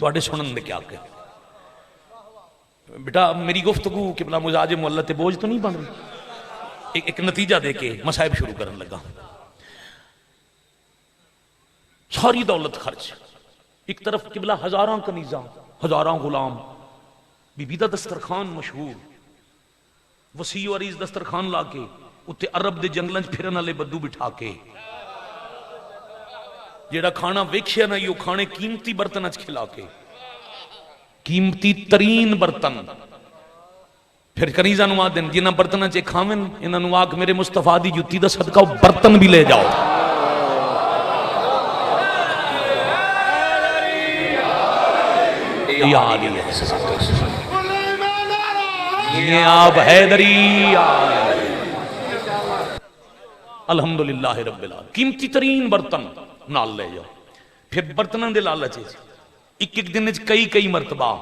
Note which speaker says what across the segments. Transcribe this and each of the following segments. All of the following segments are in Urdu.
Speaker 1: تواڈے سنن دے کیا کہ بیٹا میری گفتگو قبلہ مزاج معلت تے بوجھ تو نہیں بن رہی. ایک نتیجہ دے کے مصائب شروع کرن لگا. ساری دولت خرچ، ایک طرف قبلہ ہزاراں کنیزاں، ہزاراں غلام، بی بی دا دسترخوان مشہور، وسیع و عریض دسترخوان لا کے اتنے عرب دے جنگلاں پھرن والے بدو بٹھا کے جیڑا کھانا ویکھیا نہ یو کھانے قیمتی برتن اچ کھلا کے، قیمتی ترین برتن. پھر کنیزاں نو آدن جنہاں برتناں چ کھاویں انہاں نو آکھ میرے مصطفیٰ دی جُتی دا صدقہ برتن بھی لے جاؤ. یا علی یہ آپ حیدری الحمدللہ رب العالمین. قیمتی ترین برتن نال لے جاؤ. پھر برتناں دے لالچ ایک ایک دن کئی مرتبہ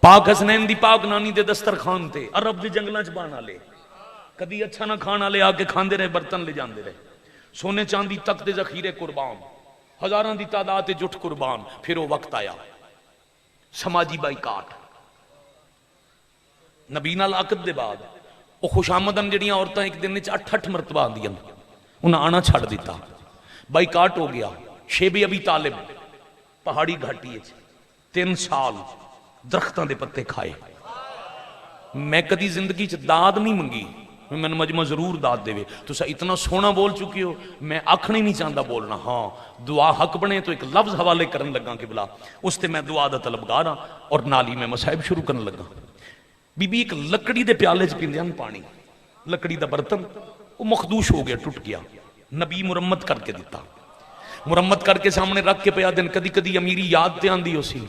Speaker 1: پاک حسنین دی پاک نانی دے دسترخوان تے عرب دے جنگلاں چ بانا لے کدی اچھا نہ کھانا لے آ کے کھاندے رہے، برتن لے جاندے رہے، سونے چاندی تک دے ذخیرے قربان، ہزاراں دی تعداد تے جٹ قربان. پھر وہ وقت آیا سماجی بائیکاٹ. نبی نال عقد دے بعد وہ خوشامدن جڑیاں عورتاں ایک دن وچ 8 مرتبہ آندیاں انہاں آنا چھڑ دیتا. بائیکاٹ ہو گیا. شیب ابی طالب پہاڑی گھاٹی 3 سال درختاں دے پتے کھائے. میں کدی زندگی چ داد نہیں منگی، میں مجمع ضرور داد دے. تسا اتنا سونا بول چکی ہو، میں آکھنے نہیں چاہتا بولنا. ہاں دعا حق بنے تو ایک لفظ حوالے کرن لگا قبلہ اس تے میں دعا دا طلبگار ہاں اور نالی میں مصائب شروع کرن لگا. بی بی ایک لکڑی دے پیالے چ پیندے ہن پانی، لکڑی دا برتن وہ مخدوش ہو گیا، ٹوٹ گیا. نبی مرمت کر کے دیتا، مرمت کر کے سامنے رکھ کے پیا دن. کدی کدی امیری یاد تے آندی ہو سی،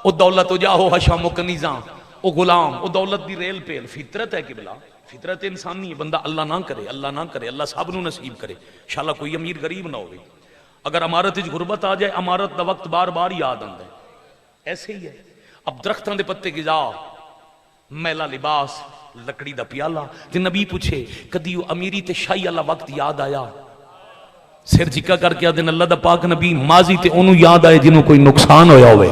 Speaker 1: او دولت ہو جا ہو حشام و کنیزاں، او غلام، او دولت دی ریل پیل. فطرت ہے قبلہ، فطرت انسانی ہے. بندہ اللہ نہ کرے، اللہ نہ کرے، اللہ سب نو نصیب کرے انشاءاللہ کوئی امیر غریب نہ ہوئے. اگر امارت وچ غربت آ جائے امارت دا وقت بار بار یاد آندا ہے. ایسے ہی ہے. اب درختاں دے پتے غذا، میلا لباس، لکڑی دا پیالہ. تے نبی پوچھے کدی امیری تے شاہی والا وقت یاد آیا؟ سر جھکا کر کے آدن اللہ دا پاک نبی ماضی تے انہوں یاد آئے جنہوں کوئی نقصان ہویا ہوئے.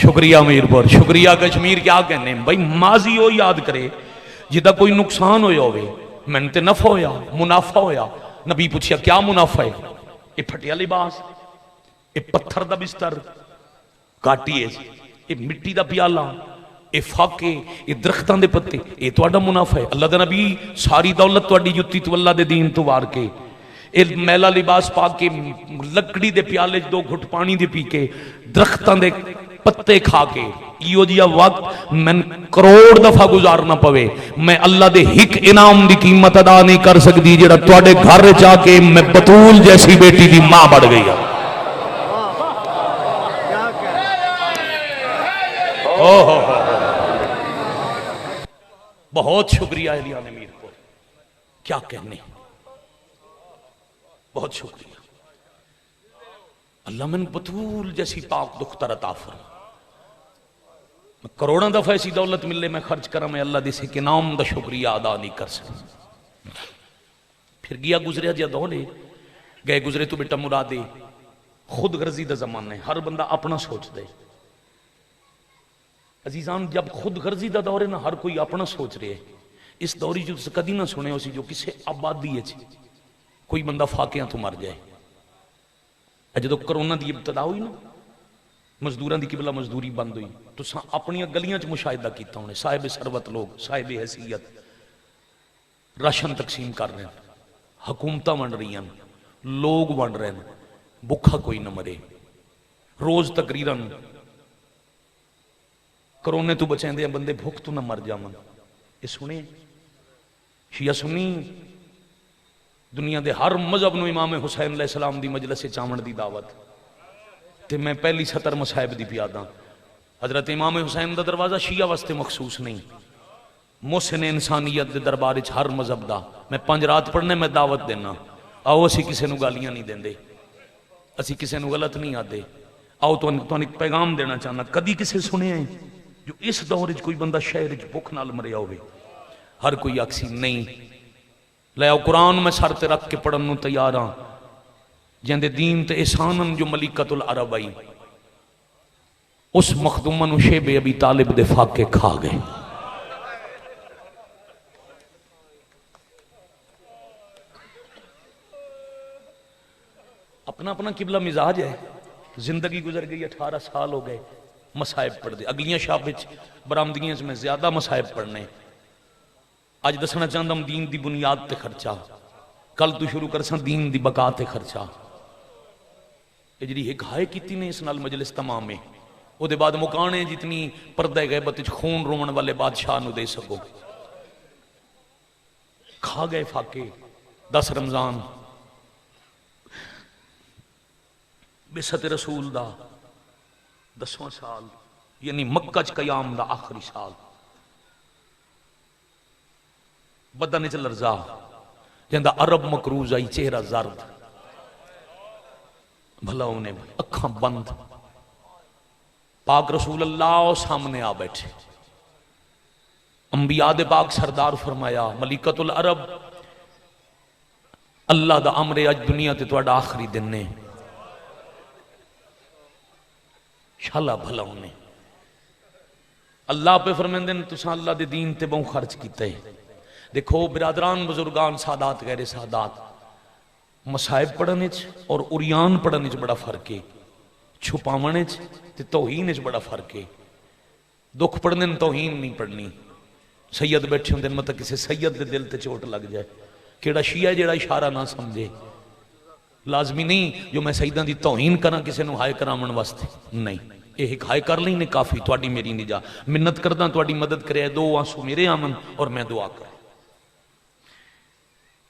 Speaker 1: شکریہ امیر پور، شکریہ کشمیر. کیا کہنے بھائی ماضی ہو یاد کرے جدہ کوئی نقصان ہویا ہوئے. میں نے تے نفع ہویا، منافع ہویا. نبی پوچھیا کیا منافع ہے؟ یہ پھٹیا لباس، یہ پتھر دا بستر، کاٹی ہے، یہ مٹی دا پیالہ، یہ فاقے، یہ درختان دے پتے، یہ تو اڈا منافع ہے. اللہ دا نبی ساری دولت تو اڈی جتی تو اللہ دے دین تو وار کے، یہ میلا لباس پا کے، لکڑی دے پیالے 2 گھٹ پانی دے پی کے، درختان دے پتے کھا کے. یہ جیا وقت میں کروڑ دفعہ گزارنا پوے میں اللہ دے ہک انعام دی قیمت ادا نہیں کر سکتی جڑا تواڈے گھر جا کے میں بطول جیسی بیٹی دی ماں بڑھ گئی. بہت شکریہ اہلیان امیر پور، کیا کہنے، بہت شکریہ. اللہ من بطول جیسی پاک دختر عطا فرما. کروڑوں دفعہ ایسی دولت ملے میں خرچ کرا، میں اللہ دیسے کہ نام دا شکریہ ادا نہیں کر سکتا. پھر گیا گزریا جا دولے گئے گزرے تو بیٹا مرادے. خود غرضی دا زمانہ ہے، ہر بندہ اپنا سوچ دے. عزیزان جب خود غرضی دا دور ہے نا، ہر کوئی اپنا سوچ رہے ہے. اس دوری جو کدی نہ سنے ہو سی جو کسے آبادی ہے کوئی بندہ فاقیاں تو مر جائے. جدو کرونا دی ابتدا ہوئی نا، مزدوراں دی قبلہ مزدوری بند ہوئی تو اپنی گلیاں چ مشاہدہ کیتا ہونے. صاحب ثروت لوگ، صاحب حیثیت راشن تقسیم کر رہے ہیں، حکومتاں ونڈ رہی ہیں، لوگ ونڈ رہے ہیں، بھکھا کوئی نہ مرے. روز تقریراً کرونے تو بچیں دے بندے بھوک تو نہ مر جاون. یہ سنے شیعہ سنی دنیا دے ہر مذہب نو امام حسین علیہ السلام دی مجلس چاون دی دعوت. تے میں پہلی سطر مصائب دی پیادا. حضرت امام حسین دا دروازہ شیعہ واسطے مخصوص نہیں، محسن انسانیت دے دربار وچ ہر مذہب دا. میں 5 رات پڑھنے میں دعوت دینا. آؤ اسی کسے نو گالیاں نہیں دیندے، اسی کسے نو غلط نہیں آدے. آؤ تو ایک پیغام دینا چاہنا. کدی کسے سنے ہیں جو اس دور وچ کوئی بندہ شہر وچ بھوک نال مریا ہوئے؟ ہر کوئی آکسی نہیں. لے آؤ قرآن میں سر تے رکھ کے پڑھن نو تیار ہاں. جندے دین تے احسانن جو ملکۃ العرب آئی، اس مخدومہ نو شیب ابی طالب دے فاقے کھا گئے۔ اپنا اپنا قبلہ مزاج ہے، زندگی گزر گئی 18 سال ہو گئے، مسائب پڑھ دے، اگلیاں شاپ برآمدگیاں میں زیادہ مسائب پڑھنے۔ اج دسنا چاہتا ہوں دین دی بنیاد تے خرچہ، کل تو شروع کرساں دین دی بقا تے خرچہ۔ یہ جڑی ایک ہائے کیتی نے اس نال مجلس تمام میں، او دے بعد مکانے جتنی پردہ غیبت وچ خون رومن والے بادشاہ نو دے سکو۔ کھا گئے فاقے 10 رمضان بعثت رسول دا 10واں سال، یعنی مکہ چ قیام دا آخری سال۔ بدن چ لرزا جندا عرب مکروز آئی، چہرہ زرد، بھلا انہیں اکھاں بند، پاک رسول اللہ سامنے آ بیٹھے۔ انبیاء دے پاک سردار فرمایا ملکۃ العرب، اللہ دا امر اج دنیا تے تہاڈا آخری دن نے، شالا بھلا انہیں اللہ پہ فرمیندے نے تساں اللہ دے دین تے بہوں خرچ کیتے۔ دیکھو برادران، بزرگان، سادات، غیر سادات، مسائب پڑھنے اور اریان پڑھنے بڑا فرق ہے، چھپاونے تے توہین بڑا فرق ہے۔ دکھ پڑھنے توہین نہیں پڑھنی۔ سید بیٹھے ہوندے مطلب کسی سید دے دل تے چوٹ لگ جائے، کیڑا شیعہ جڑا اشارہ نہ سمجھے، لازمی نہیں جو میں سیداں دی توہین کراں کسی نو ہائے کرامن واسطے، نہیں، یہ ایک ہائے کر لینے کافی، تواڈی میری نجا منت کرداں تواڈی مدد کرے، دو آنسو میرے آمن اور میں دعا کروں۔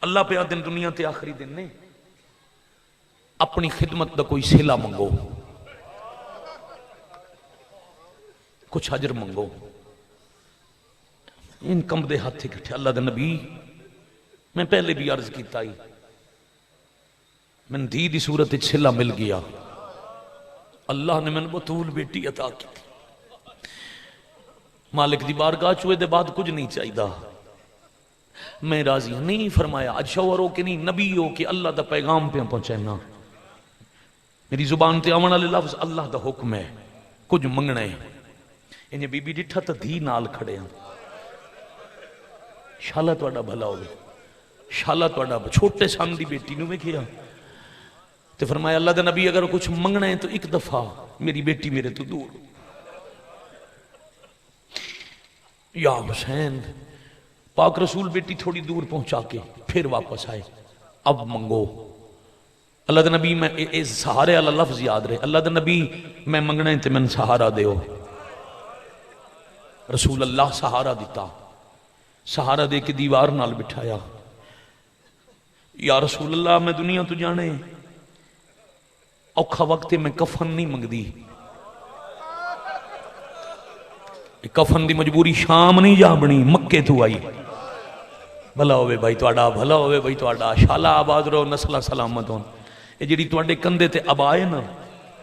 Speaker 1: اللہ پہ دن دنیا تے آخری دن نے، اپنی خدمت دا کوئی صلہ منگو، کچھ اجر منگو۔ ان کم دے ہاتھ اکٹھے اللہ دے نبی، میں پہلے بھی عرض کیتا ہی، میں دھی دی صورت صلہ مل گیا، اللہ نے میں بطول بیٹی عطا کی، مالک دی بارگاہ چوئے دے بعد کچھ نہیں چاہیدہ، میں راضی ہوں۔ نہیں فرمایا اج شوہر ہو کے نہیں، نبی ہو کے اللہ دا پیغام پہ پہنچائنا، میری زبان تے آمن والے لفظ اللہ دا حکم ہے، کچھ منگنا ہے۔ انہیں بی بی ڈٹھا تا دھی نال کھڑے ہیں، شالا تواڈا بھلا ہوگی، شالا تواڈا چھوٹے سان دی بیٹی نو میں کیا تے فرمایا اللہ دا نبی اگر کچھ منگنا ہے تو ایک دفعہ میری بیٹی میرے تو دور، یا حسین۔ پاک رسول بیٹی تھوڑی دور پہنچا کے پھر واپس آئے، اب منگو۔ اللہ دا نبی، میں اس سہارے والا لفظ یاد رہے، اللہ دا نبی میں منگنا ہے تے میں سہارا دیو۔ رسول اللہ سہارا دیتا، سہارا دے کے دیوار نال بٹھایا، یا رسول اللہ میں دنیا تو جانے اوکھا وقت میں کفن نہیں منگ دی، کفن دی مجبوری شام نہیں جا بنی، مکے تو آئی۔ بھلا ہوئے بھائی تواڈا، بھلا ہوئے بھائی تواڈا، شالا آباد رہو، نسلہ سلامت ہون۔ یہ جڑی تواڈے کندھے تے ابائے نا،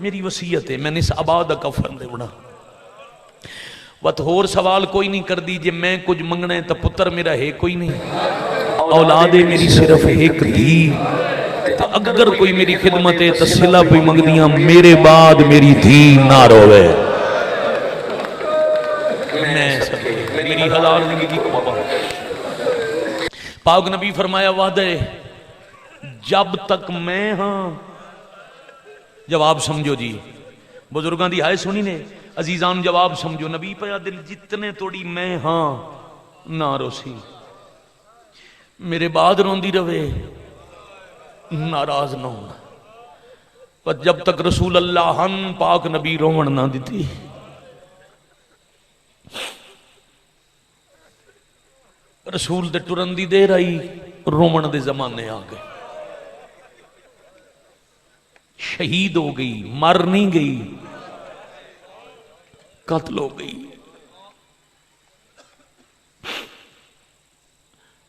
Speaker 1: میری وصیت ہے میں نے اس ابا دا کفن دے بنا۔ وت ہور سوال کوئی نہیں کر دی، جے میں کچھ منگنا ہے تو پتر میرا ہے کوئی نہیں، اولاد میری صرف ایک دی، اگر کوئی میری خدمت ہے تو صلہ پہ منگ دیاں، میرے بعد میری دھی نہ روے، میں میری ہزار زندگی کو بابا۔ پاک نبی فرمایا وعدہ جب تک میں ہاں، جواب سمجھو جی، بزرگاں دی ہائے سنی نے، عزیزان جواب سمجھو، نبی پیا دل جتنے توڑی میں ہاں نہ روسی، میرے بعد روندی رہے، ناراض نہ ہونا، پر جب تک رسول اللہ ہن پاک نبی رومن نہ دیتی۔ رسول دے turn the there I, Roman دے زمانے آ گئے، شہید ہو گئی، مر نہیں گئی، قتل ہو گئی۔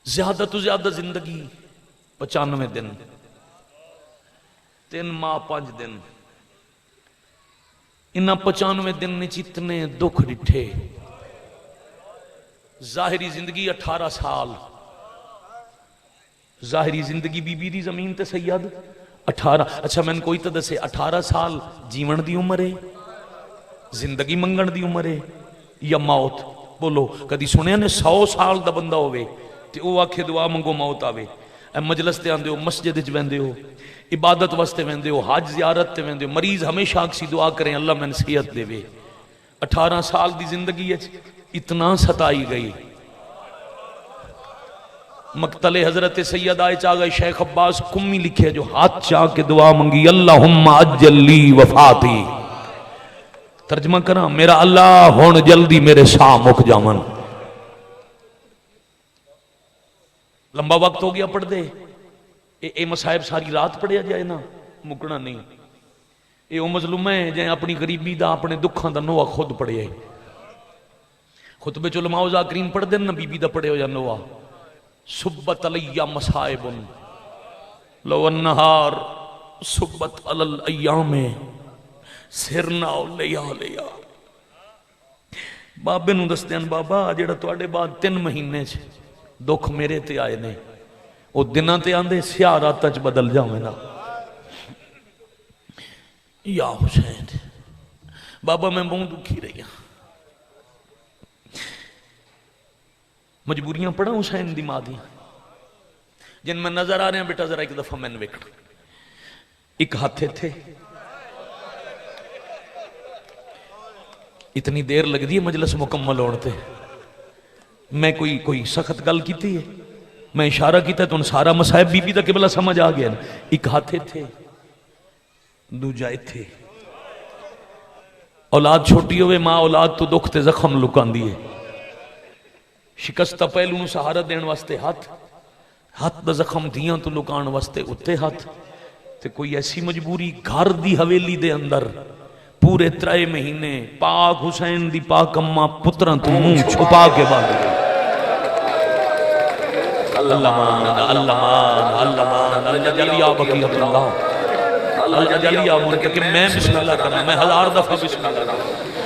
Speaker 1: زیادہ تو زیادہ زندگی 95 دن، 3 ماہ 5 دن، انہاں 95 دن نے اتنے دکھ ڈٹھے۔ ظاہری زندگی 18 سال، ظاہری زندگی بی بی دی زمین تے سید اچھا میں نے کوئی تو دسے 18 سال جیون دی عمر ہے، زندگی منگن دی عمر ہے یا موت؟ بولو کدی سنیا نے 100 سال دا بندہ ہوئے تے او آکھے دعا منگو موت آوے؟ اے مجلس تے آندے ہو، مسجد وچ ویندے ہو، عبادت واسطے ویندے ہو، حج زیارت تے ویندے ہو، مریض ہمیشہ اکسی دعا کریں اللہ میں صحت دے وے۔ 18 سال دی زندگی اتنا ستائی گئی، مقتل حضرت سید آئے چاہ گئے، شیخ عباس کمی لکھے جو ہاتھ چاہ کے دعا منگی اللہم عجل لی وفاتی، ترجمہ کرا میرا اللہ ہون جلدی میرے ساں مک جامن۔ لمبا وقت ہو گیا پڑھ دے اے مصائب ساری رات پڑھیا جائے نا مکنا نہیں۔ اے او مظلوم ہے جائیں اپنی غریبی دا اپنے دکھاں دا نوہ خود پڑھیا ہے۔ خطبے چو علماء و ذاکرین پڑھ دیں نا بی بی دا پڑھے ہو یا نوہ سبت علی مصائب لو النہار سبت علی الایام سرنا لیا لیا۔ بابے نو دستیان بابا جیڑا توڑے بعد 3 مہینے سے دکھ میرے تے آئے نے او دنہ تے آندے سیاہ راتہ چ بدل جاؤں نا یا حسین بابا میں بہت دکھی رہی ہوں، مجبوریاں پڑھا حسین دی ماں دی جن میں نظر آ رہے ہیں بیٹا ذرا ایک دفعہ میں نے ویکھنا۔ ایک ہاتھے تھے، اتنی دیر لگ دی ہے مجلس مکمل ہونے، میں کوئی سخت گل کیتی ہے، میں اشارہ کیتا ہے تو ان سارا مصائب بی بی دا قبلہ سمجھ آ گیا نا۔ ایک ہاتھے تھے، دو جائے تھے، اولاد چھوٹی ہوئے ماں اولاد تو دکھ تے زخم لکان دیئے، شکستہ پہلو نو سہارا دین واسطے ہاتھ دا زخم دیاں تو لکان واسطے اتے ہاتھ تے کوئی ایسی مجبوری گھر دی حویلی دے اندر پورے 3 مہینے پاک حسین دی پاک اماں پتران تو منہ چھپا کے باندھ گئے۔ اللہ مان اللہ جلیا بقیت اللہ اللہ جلیا من کہ میں بسم اللہ کرنا، میں 1000 دفعہ بسم اللہ کرنا۔